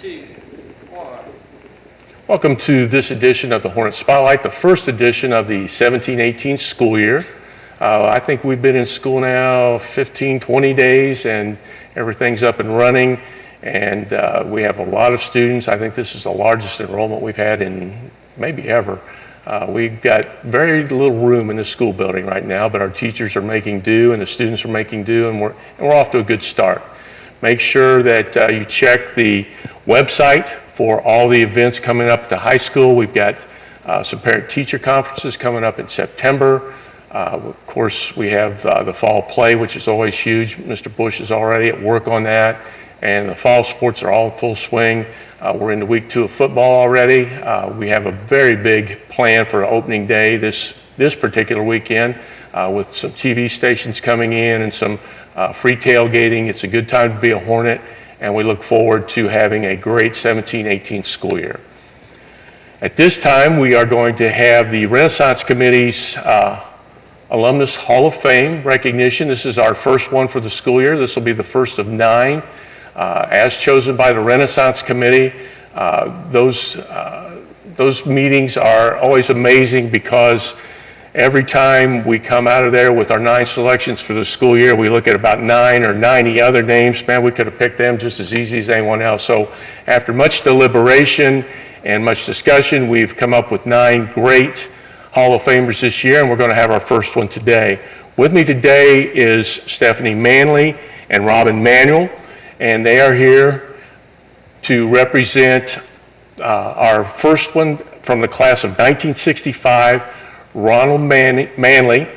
2, 1. Welcome to this edition of the Hornet Spotlight, the first edition of the 17-18 school year. I think we've been in school now 15, 20 days and everything's up and running, and we have a lot of students. I think this is the largest enrollment we've had in maybe ever. We've got very little room in the school building right now, but our teachers are making do and the students are making do, and we're off to a good start. Make sure that you check the website for all the events coming up at the high school. We've got some parent-teacher conferences coming up in September. Of course, we have the fall play, which is always huge. Mr. Bush is already at work on that, and the fall sports are all in full swing. We're into week 2 of football already. We have a very big plan for opening day this particular weekend with some TV stations coming in and some free tailgating. It's a good time to be a Hornet, and we look forward to having a great 17-18 school year. At this time, we are going to have the Renaissance Committee's Alumnus Hall of Fame recognition. This is our first one for the school year. This will be the first of 9. As chosen by the Renaissance Committee. Those meetings are always amazing because every time we come out of there with our 9 selections for the school year, we look at about 9 or 90 other names. Man, we could have picked them just as easy as anyone else. So after much deliberation and much discussion, we've come up with 9 great Hall of Famers this year, and we're going to have our first one today. With me today is Stephanie Manley and Manuel, and they are here to represent our first one from the class of 1965, Ronald Manley.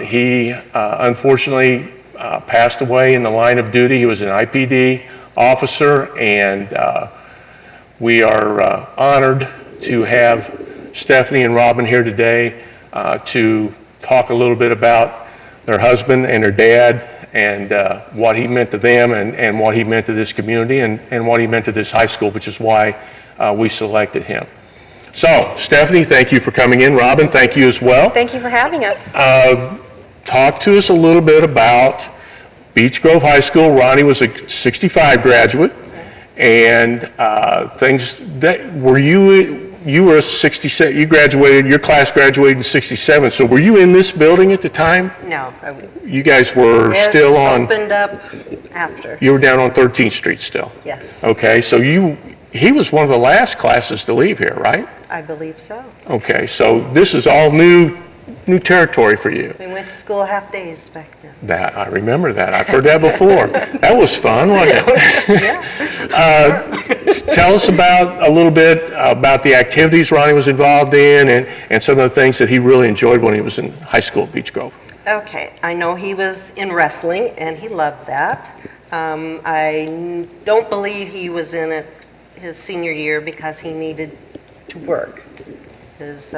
He unfortunately passed away in the line of duty. He was an IPD officer, and we are honored to have Stephanie and Robin here today to talk a little bit about their husband and their dad, and what he meant to them, and what he meant to this community, and what he meant to this high school, which is why we selected him. So, Stephanie, thank you for coming in. Robin, thank you as well. Thank you for having us. Talk to us a little bit about Beech Grove High School. Ronnie was a 65 graduate, and things that were you were a 67, you graduated, your class graduated in 67, so were you in this building at the time? No. You guys were still on... Opened up after. You were down on 13th Street still? Yes. Okay, so he was one of the last classes to leave here, right? I believe so. Okay, so this is all new territory for you. We went to school half days back then. That, I remember that. I've heard that before. That was fun, wasn't it? Yeah. Tell us a little bit about the activities Ronnie was involved in, and some of the things that he really enjoyed when he was in high school at Beech Grove. Okay, I know he was in wrestling, and he loved that. I don't believe he was in it his senior year because he needed to work. His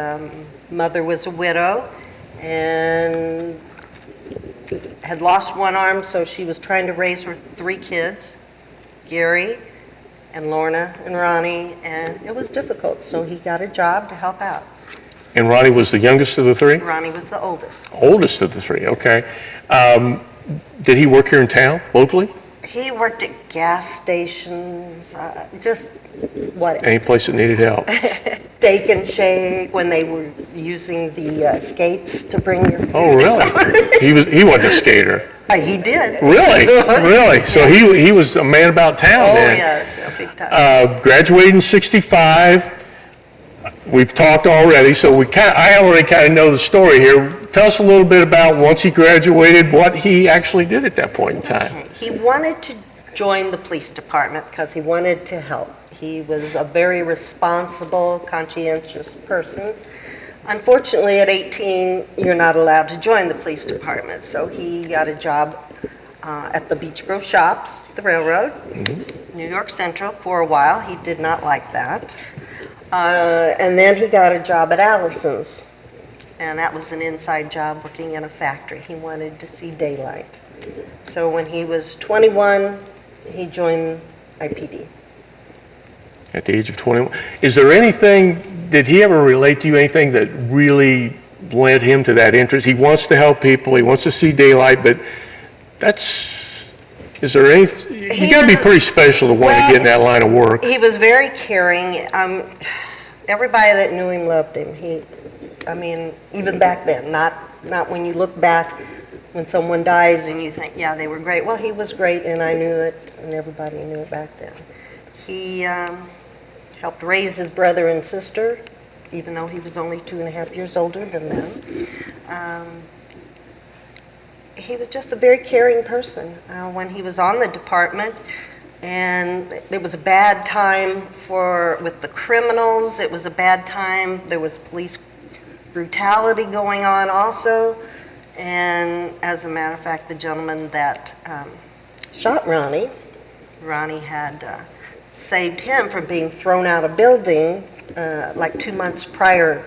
mother was a widow and had lost one arm, so she was trying to raise her 3 kids, Gary and Lorna and Ronnie, and it was difficult, so he got a job to help out. And Ronnie was the youngest of the 3? Ronnie was the oldest. Oldest of the 3, okay. Did he work here in town, locally? He worked at gas stations, just what? Any place that needed help? Steak and Shake, when they were using the skates to bring your food. Oh, really? He wasn't a skater. He did. Really? Really? So he was a man about town then. Oh, yeah, big time. Graduated in 65. We've talked already, so I already kind of know the story here. Tell us a little bit about, once he graduated, what he actually did at that point in time. Okay. He wanted to join the police department because he wanted to help. He was a very responsible, conscientious person. Unfortunately, at 18, you're not allowed to join the police department, so he got a job at the Beech Grove shops, the railroad, New York Central, for a while. He did not like that. And then he got a job at Allison's, and that was an inside job working in a factory. He wanted to see daylight. So when he was 21, he joined IPD. At the age of 21. Is there anything, did he ever relate to you, anything that really led him to that interest? He wants to help people, he wants to see daylight, but is there You got to be pretty special to want to get in that line of work. He was very caring. Everybody that knew him loved him. Even back then, not when you look back when someone dies and you think, yeah, they were great. Well, he was great, and I knew it, and everybody knew it back then. He helped raise his brother and sister, even though he was only 2.5 years older than them. He was just a very caring person. When he was on the department, and it was a bad time with the criminals, it was a bad time. There was police brutality going on also. And as a matter of fact, the gentleman that shot Ronnie had saved him from being thrown out of building like 2 months prior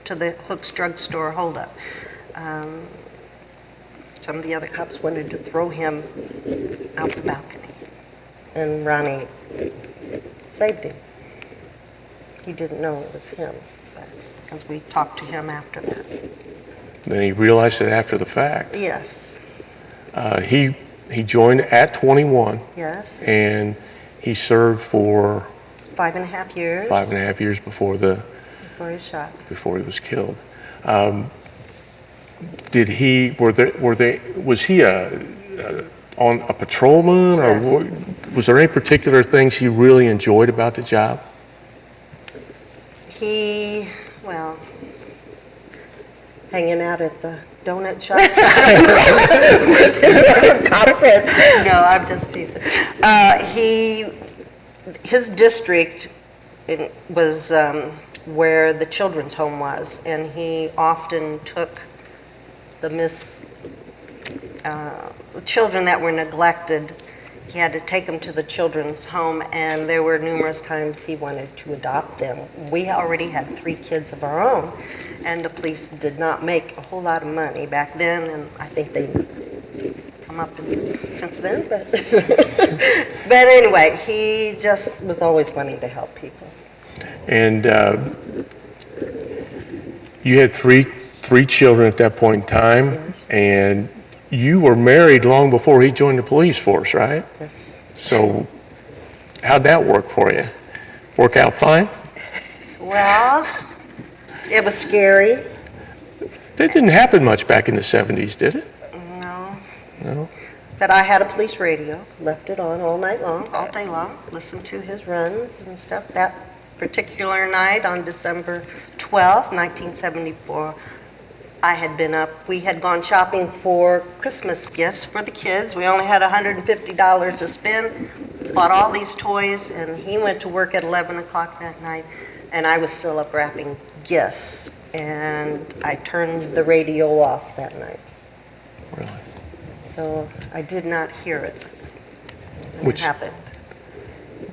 to the Hook's Drug Store holdup. Some of the other cops wanted to throw him out the balcony, and Ronnie saved him. He didn't know it was him, because we talked to him after that. Then he realized it after the fact. Yes. He joined at 21. Yes. And he served for 5.5 years. 5.5 years before he was shot. Before he was killed. Was he on a patrolman, or Yes. Was there any particular things he really enjoyed about the job? Hanging out at the donut shop. Cop said, no, I'm just teasing. His district was where the children's home was, and he often took the children that were neglected. He had to take them to the children's home, and there were numerous times he wanted to adopt them. We already had 3 kids of our own, and the police did not make a whole lot of money back then, and I think they've come up since then. But, but anyway, he just was always wanting to help people. And you had three children at that point in time, Yes. and you were married long before he joined the police force, right? Yes. So how'd that work for you? Work out fine? Well, it was scary. That didn't happen much back in the 70s, did it? No. No? But I had a police radio, left it on all night long, all day long, listened to his runs and stuff. That particular night on December 12th, 1974, I had been up. We had gone shopping for Christmas gifts for the kids. We only had $150 to spend, bought all these toys, and he went to work at 11 o'clock that night, and I was still up wrapping gifts, and I turned the radio off that night. Really? So I did not hear it when it happened.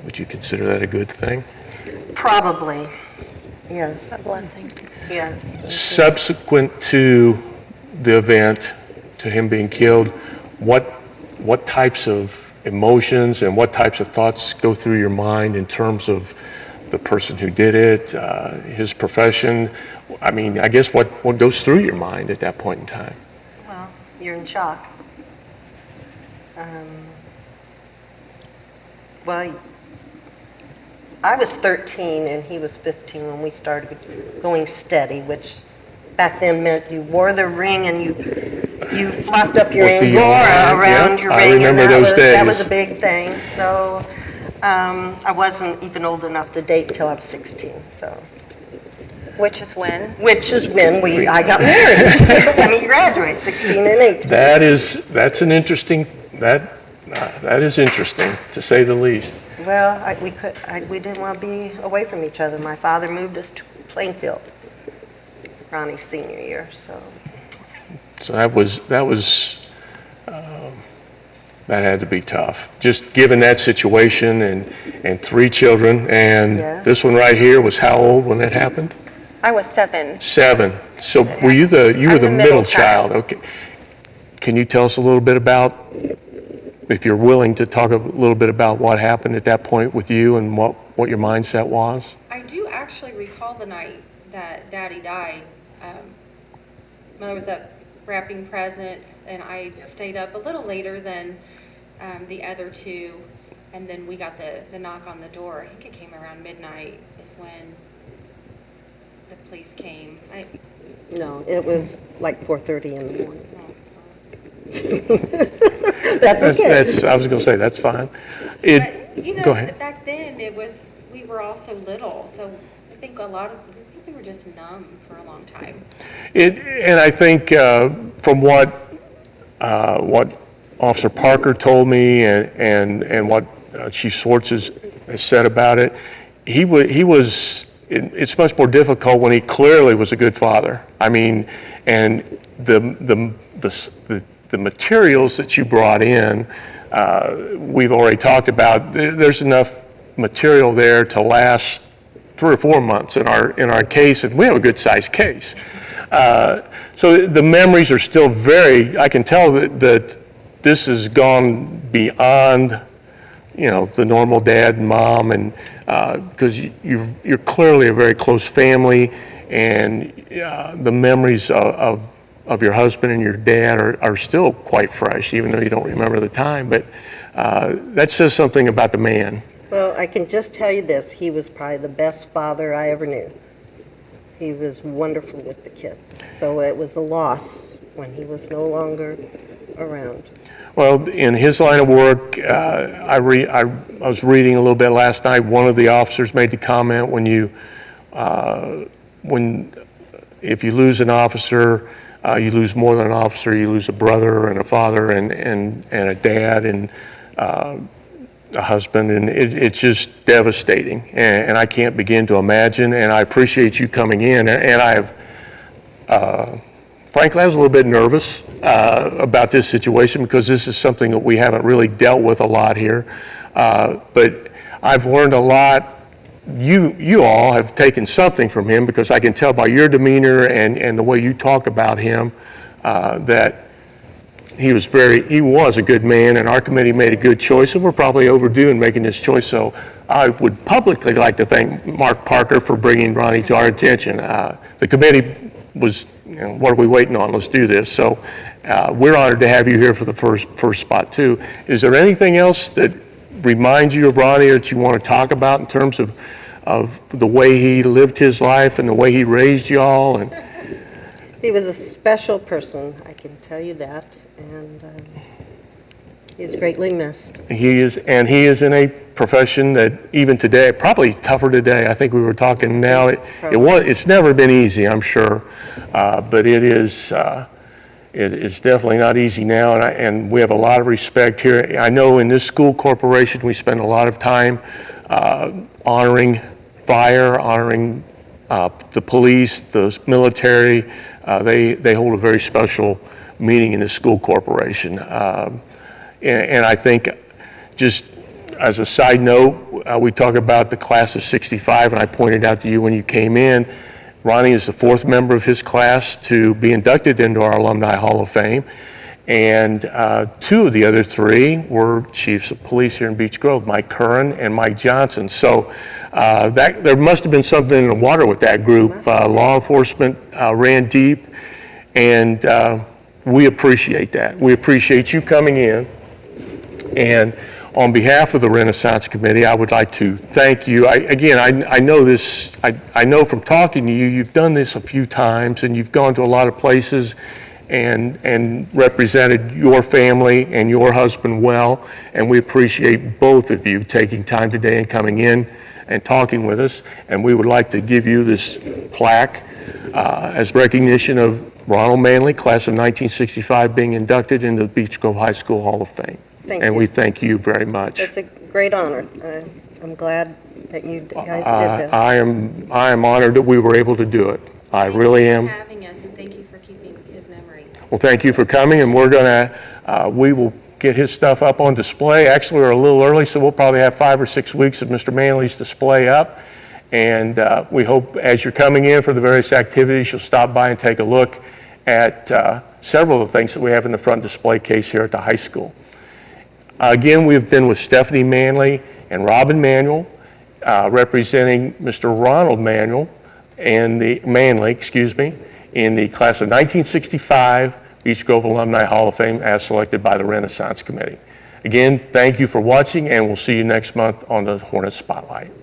Would you consider that a good thing? Probably, yes. A blessing. Yes. Subsequent to the event, to him being killed, what types of emotions and what types of thoughts go through your mind in terms of the person who did it, his profession? I mean, I guess what goes through your mind at that point in time? Well, you're in shock. Well, I was 13 and he was 15 when we started going steady, which back then meant you wore the ring and you fluffed up your angora around your ring, and that was a big thing. So I wasn't even old enough to date until I was 16. So. Which is when? Which is when I got married when he graduated, 16 and 18. That is interesting, to say the least. Well, we didn't want to be away from each other. My father moved us to Plainfield, Ronnie's senior year. So that had to be tough. Just given that situation and 3 children, and Yes. This one right here was how old when that happened? I was 7. 7. So were you the middle child? Okay. Can you tell us a little bit about, if you're willing to talk a little bit about what happened at that point with you and what your mindset was? I do actually recall the night that Daddy died. Mother was up wrapping presents, and I stayed up a little later than the other two, and then we got the knock on the door. I think it came around midnight is when the police came. No, it was like 4:30 in the morning. Oh, That's okay. I was going to say, that's fine. but, you know, Go ahead. back then we were all so little, so I think we were just numb for a long time. And I think from what Officer Parker told me and what Chief Swartz has said about it, it's much more difficult when he clearly was a good father. I mean, and the materials that you brought in, we've already talked about. There's enough material there to last 3 or 4 months in our case, and we have a good sized case. So the memories are still I can tell that this has gone beyond, the normal dad and mom, and because you're clearly a very close family, and the memories of your husband and your dad are still quite fresh, even though you don't remember the time. But that says something about the man. Well, I can just tell you this, he was probably the best father I ever knew. He was wonderful with the kids. So it was a loss when he was no longer around. Well, in his line of work, I was reading a little bit last night. One of the officers made the comment if you lose an officer, you lose more than an officer. You lose a brother and a father and a dad and a husband, and it's just devastating. And I can't begin to imagine. And I appreciate you coming in. And frankly, I was a little bit nervous about this situation because this is something that we haven't really dealt with a lot here. But I've learned a lot. You all have taken something from him, because I can tell by your demeanor and the way you talk about him that he was a good man, and our committee made a good choice, and we're probably overdue in making this choice. So I would publicly like to thank Mark Parker for bringing Ronnie to our attention. The committee was, what are we waiting on? Let's do this. So we're honored to have you here for the first spot too. Is there anything else that reminds you of Ronnie that you want to talk about in terms of the way he lived his life and the way he raised y'all? And He was a special person, I can tell you that, and he's greatly missed. he is in a profession that even today, probably tougher today. I think we were talking now. It's never been easy, I'm sure, but it is definitely not easy now, and we have a lot of respect here. I know in this school corporation we spend a lot of time honoring fire, honoring the police, the military. They hold a very special meaning in the school corporation. And I think, just as a side note, we talk about the class of 65, and I pointed out to you when you came in, Ronnie is the 4th member of his class to be inducted into our Alumni Hall of Fame. And 2 of the other 3 were chiefs of police here in Beech Grove, Mike Curran and Mike Johnson. So there must have been something in the water with that group. Law enforcement ran deep, and we appreciate that. We appreciate you coming in. And on behalf of the Renaissance Committee, I would like to thank you. I know this, I know from talking to you, you've done this a few times, and you've gone to a lot of places and represented your family and your husband well, and we appreciate both of you taking time today and coming in and talking with us. And we would like to give you this plaque as recognition of Ronald Manley, class of 1965, being inducted into the Beech Grove High School Hall of Fame. Thank and you. we thank you very much. It's a great honor. I'm glad that you guys did this. I am honored that we were able to do it. I really am. Thank you for having us, and thank you for keeping his memory. Well, thank you for coming, and we will get his stuff up on display. Actually, we're a little early, so we'll probably have 5 or 6 weeks of Mr. Manley's display up. And we hope as you're coming in for the various activities, you'll stop by and take a look at several of the things that we have in the front display case here at the high school. Again, we've been with Stephanie Manley and Robin Manuel, representing Mr. Ronald Manley, in the class of 1965 Beech Grove Alumni Hall of Fame as selected by the Renaissance Committee. Again, thank you for watching, and we'll see you next month on the Hornet Spotlight.